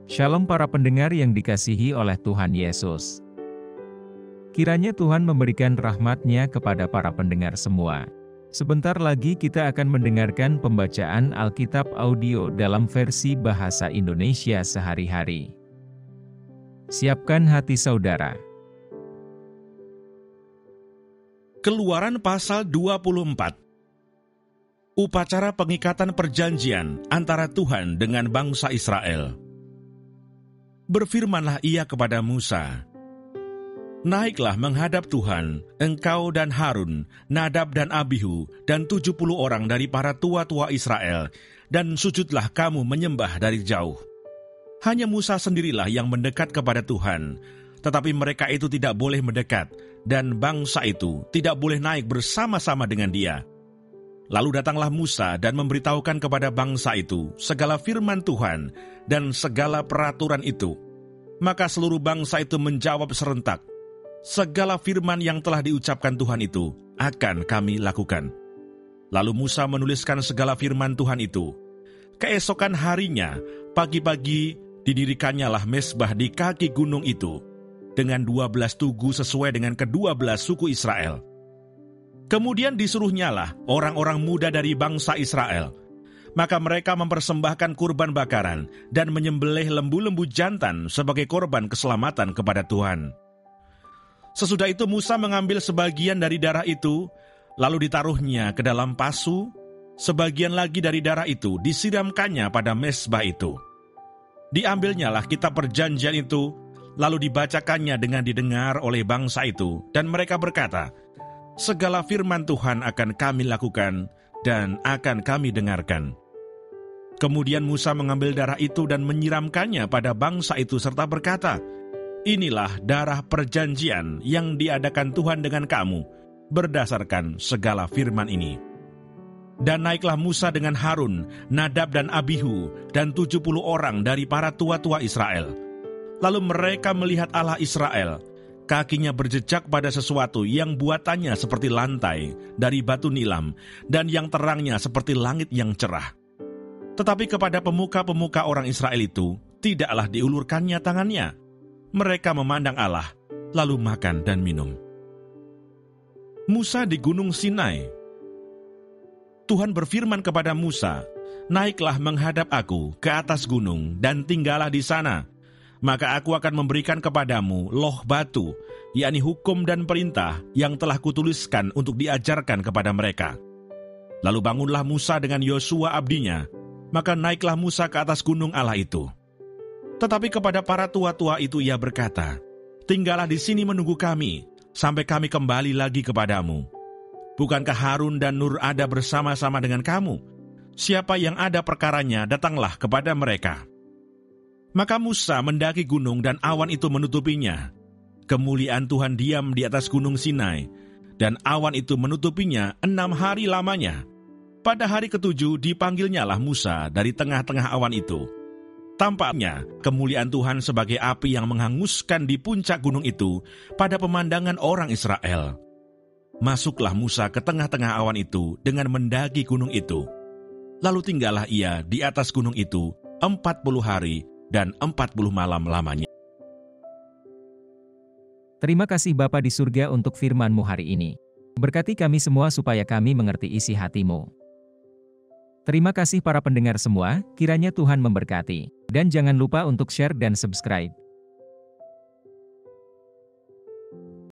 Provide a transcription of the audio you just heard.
Shalom para pendengar yang dikasihi oleh Tuhan Yesus. Kiranya Tuhan memberikan rahmat-Nya kepada para pendengar semua. Sebentar lagi kita akan mendengarkan pembacaan Alkitab audio dalam versi bahasa Indonesia sehari-hari. Siapkan hati saudara. Keluaran pasal 24. Upacara pengikatan perjanjian antara Tuhan dengan bangsa Israel. Berfirmanlah ia kepada Musa, "Naiklah menghadap Tuhan, engkau dan Harun, Nadab dan Abihu, dan 70 orang dari para tua-tua Israel, dan sujudlah kamu menyembah dari jauh." Hanya Musa sendirilah yang mendekat kepada Tuhan, tetapi mereka itu tidak boleh mendekat, dan bangsa itu tidak boleh naik bersama-sama dengan dia. Lalu datanglah Musa dan memberitahukan kepada bangsa itu segala firman Tuhan dan segala peraturan itu. Maka seluruh bangsa itu menjawab serentak, "Segala firman yang telah diucapkan Tuhan itu akan kami lakukan." Lalu Musa menuliskan segala firman Tuhan itu. Keesokan harinya, pagi-pagi didirikannya mezbah di kaki gunung itu, dengan 12 tugu sesuai dengan ke-12 suku Israel. Kemudian disuruhnyalah orang-orang muda dari bangsa Israel. Maka mereka mempersembahkan kurban bakaran dan menyembelih lembu-lembu jantan sebagai korban keselamatan kepada Tuhan. Sesudah itu Musa mengambil sebagian dari darah itu, lalu ditaruhnya ke dalam pasu. Sebagian lagi dari darah itu disiramkannya pada mezbah itu. Diambilnyalah kitab perjanjian itu, lalu dibacakannya dengan didengar oleh bangsa itu, dan mereka berkata, "Segala firman Tuhan akan kami lakukan dan akan kami dengarkan." Kemudian Musa mengambil darah itu dan menyiramkannya pada bangsa itu serta berkata, "Inilah darah perjanjian yang diadakan Tuhan dengan kamu berdasarkan segala firman ini." Dan naiklah Musa dengan Harun, Nadab dan Abihu, dan 70 orang dari para tua-tua Israel. Lalu mereka melihat Allah Israel. Kakinya berjejak pada sesuatu yang buatannya seperti lantai dari batu nilam, dan yang terangnya seperti langit yang cerah. Tetapi kepada pemuka-pemuka orang Israel itu, tidaklah diulurkannya tangannya. Mereka memandang Allah, lalu makan dan minum. Musa di Gunung Sinai. Tuhan berfirman kepada Musa, "Naiklah menghadap aku ke atas gunung, dan tinggallah di sana. Maka aku akan memberikan kepadamu loh batu, yakni hukum dan perintah yang telah kutuliskan untuk diajarkan kepada mereka." Lalu bangunlah Musa dengan Yosua abdinya, maka naiklah Musa ke atas gunung Allah itu. Tetapi kepada para tua-tua itu ia berkata, "Tinggallah di sini menunggu kami, sampai kami kembali lagi kepadamu. Bukankah Harun dan Nur ada bersama-sama dengan kamu? Siapa yang ada perkaranya, datanglah kepada mereka." Maka Musa mendaki gunung dan awan itu menutupinya. Kemuliaan Tuhan diam di atas gunung Sinai, dan awan itu menutupinya 6 hari lamanya. Pada hari ke-7 dipanggilnyalah Musa dari tengah-tengah awan itu. Tampaknya kemuliaan Tuhan sebagai api yang menghanguskan di puncak gunung itu pada pemandangan orang Israel. Masuklah Musa ke tengah-tengah awan itu dengan mendaki gunung itu. Lalu tinggallah ia di atas gunung itu 40 hari dan 40 malam lamanya. Terima kasih Bapa di surga untuk firman-Mu hari ini. Berkati kami semua supaya kami mengerti isi hati-Mu. Terima kasih para pendengar semua, kiranya Tuhan memberkati. Dan jangan lupa untuk share dan subscribe.